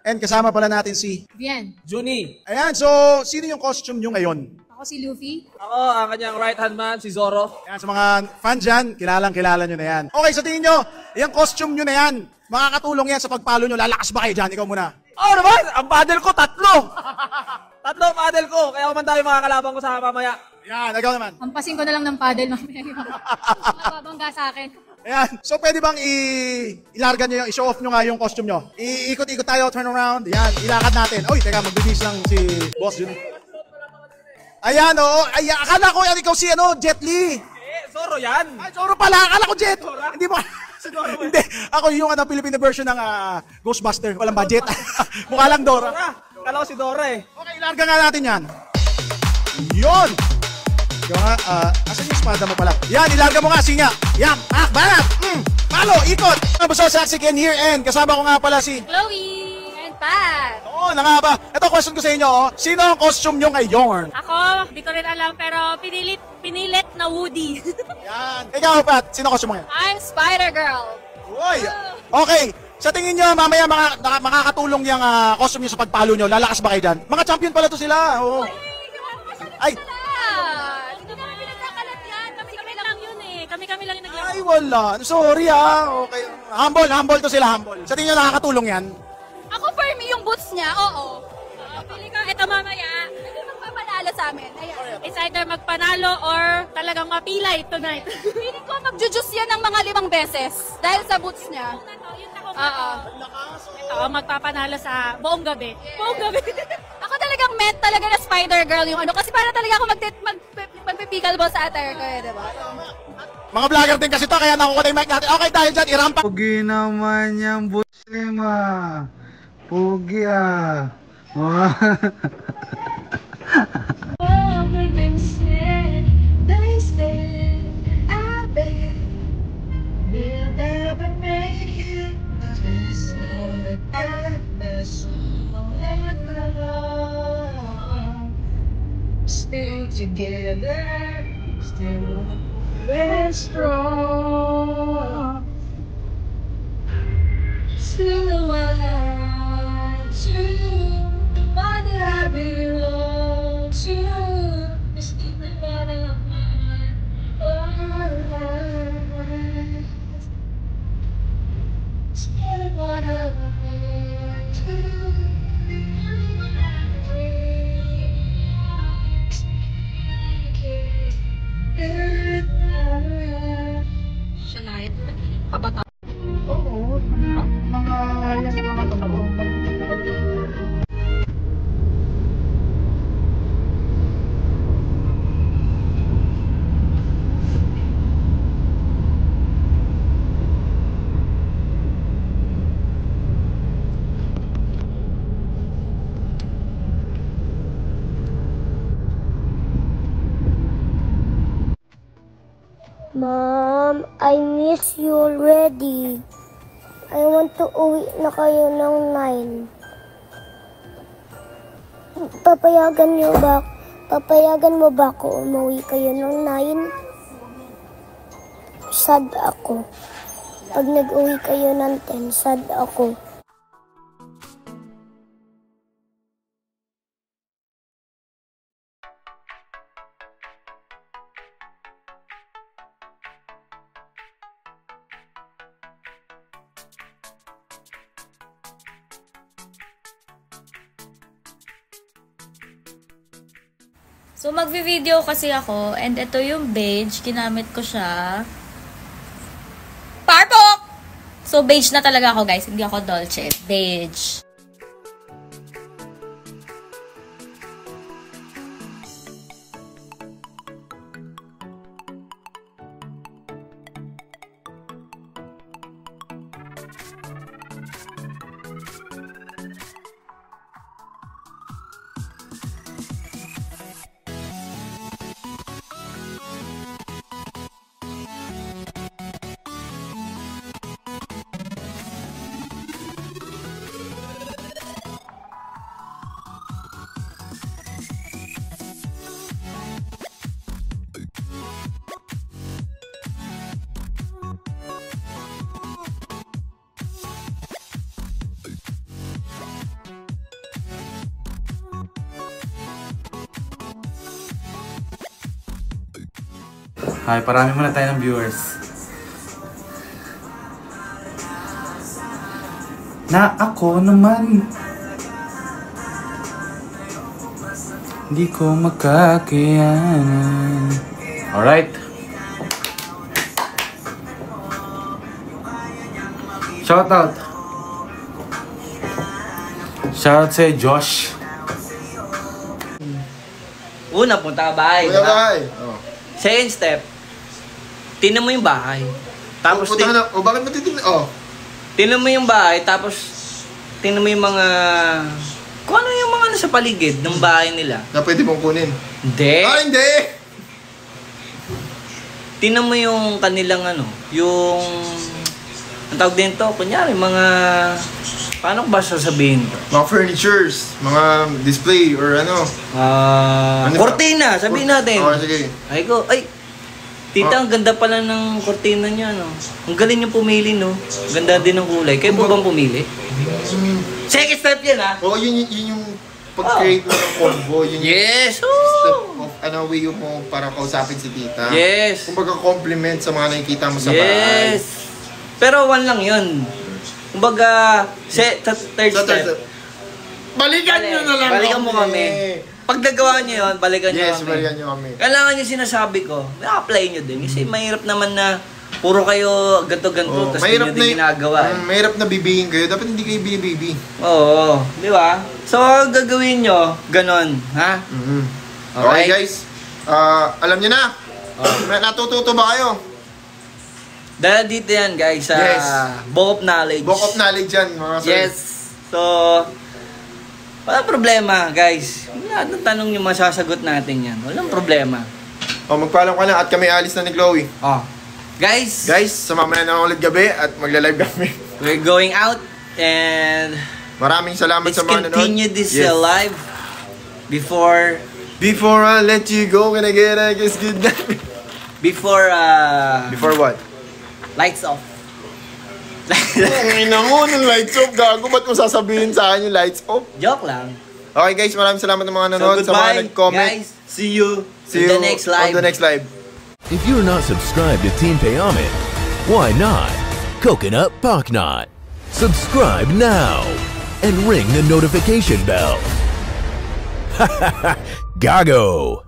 And kasama pala natin si Bien. Juni. Ayan, so sino yung costume nyo ngayon? Ako si Luffy. Ako, ang kanyang right hand man, si Zoro. Ayan, sa mga fan dyan, kilala nyo na yan. Okay, sa tingin nyo, yung costume nyo na yan, makakatulong yan sa pagpalo nyo. Lalakas ba kayo dyan? Ikaw muna. Oo naman, ang paddle ko, 3. 3 paddle ko, kaya kumanda yung mga kalaban ko sa mamaya. Ayan, ikaw naman. Hampasin ko na lang ng paddle mamaya yung mababangga sa akin. Ayan, so pwede bang ilarga nyo yung, i-show off nyo nga yung costume nyo? Iikot-ikot tayo, turn around. Ayan, ilakad natin. Uy, teka, magbibis lang si Boss Jun. Ayan, oo. Ay, akala ko yan ikaw si Jet Li. Zoro yan. Ay, Zoro pala. Akala ko Jet. Hindi mo. Hindi. Ako yung Filipino version ng Ghostbuster. Walang budget. Mukha lang Dora. Kala ko si Dora eh. Okay, ilarga nga natin yan. Yun. Asan yung espada mo pala? Yan, ilarga mo nga, Sinya. Yan, banat. Palo, ikot. Basta sa Axican here and kasama ko nga pala si Chloe and Pat. Oo, na nga ba? Ito question ko sa inyo, sino ang costume nyo ngayon? Ako, di ko rin alam pero pinilit na Woody. Yan. Ikaw, Pat, sino costume mo ngayon? I'm Spider-Girl. Uy! Okay, sa tingin nyo, mamaya makakatulong yung costume nyo sa pagpalo nyo. Lalakas ba kayo dyan? Mga champion pala to sila. Oo. Ay! Hindi naman pinagkakalat yan. Kami lang yun eh. Kami lang yung naglaro. Ay, wala. Sorry Okay. Humble to sila, humble. Sa tingin nyo, nakakatulong yan? Ako for me yung boots niya, oo. Pili ko ito mamaya. Ito magpapanalo sa amin. Ayan. It's either magpanalo or talagang mapilay tonight. Feeling ko mag-juice yan ng mga 5 beses dahil sa boots niya. Yung takong ito, magpapanalo sa buong gabi. Buong gabi. Ako talagang met talaga na Spider-Girl yung kasi para talaga ako magpipikal ball sa attire ko eh, diba? Mga vlogger din kasi to, kaya nakuha na yung mic natin. Okay, dahil dyan, irampa. Pugi naman yung buslima. Pugi Still together, still very strong. Still alive to one that I belong to. It's even better. Still what I want to. Siya pabata. Oo, mga Mom, I miss you already. I want to uwi na kayo ng 9. Papayagan mo ba ako umuwi kayo ng 9? Sad ako. Pag nag-uwi kayo ng 10, sad ako. So, magvi-video kasi ako and ito yung beige. Ginamit ko siya. Parpok! So, beige na talaga ako, guys. Hindi ako Dolce. Beige. Hi, parami muna tayo ng viewers. Na ako naman, hindi ko makakayanan. Alright. Shoutout. Shoutout sa Josh. Una, punta ka bahay. Punta diba? bahay. Second step, tingnan mo yung bahay. Tapos, bakit mo titignan? tingnan mo yung bahay, tapos, tingnan mo yung mga, kung ano yung mga nasa paligid ng bahay nila. Na pwede mong kunin? Hindi. Hindi! Tingnan mo yung kanilang yung, ang tawag din to, kunyari, mga, paano ko ba sasabihin to? Mga furnitures, mga display, or kortina, sabihin natin. Sige. Ay, tita, ang ganda pala ng kortina niya, no? Ang galing niyo pumili, no? Ganda din ng kulay. Kayo po bang pumili? Second step yan, ha? Oo, yun yung pag-create mo ng combo. Yun yes! Step of, way mo para kausapin si tita. Yes! Kumbaga compliment sa mga nakikita mo sa bahay. Yes! Pero one lang yun. Kumbaga, third step. Balikan nyo na lang Balikan mo kami. Pag nagawa nyo yun, balikan nyo kami. Yes, balikan nyo kami. Kailangan yung sinasabi ko, na-apply nyo din. Kasi mahirap naman na puro kayo ganto-ganto, tapos hindi nyo din ginagawa. Mahirap na bibihin kayo. Dapat hindi kayo binibibi. Oo, di ba? So, gagawin nyo, ganon. Ha? Okay, guys. Alam nyo na. Natututo ba kayo? Dahil dito yan, guys, sa Book of Knowledge. Book of Knowledge yan, mga sir. Yes. So, walang problema, guys. Lahat ng tanong nyo, masasagot natin yan. Walang problema. Magpaalam ka na at kami alis na ni Chloe. Guys, sa mamaya na ulit gabi at magla-live kami. We're going out and maraming salamat sa mga nanonood. Let's continue this live before I let you go, can I get a kiss good night? Before what? Lights off. Ang ina mo, ng lights off, gago. Ba't mo sasabihin sa akin yung lights off? Joke lang. Okay guys, maraming salamat ng mga nanonood, sa mga nag-comment. Guys. See you on the next live. If you're not subscribed to Team Payaman, why not? Coconut Pocknot. Subscribe now and ring the notification bell. Gago!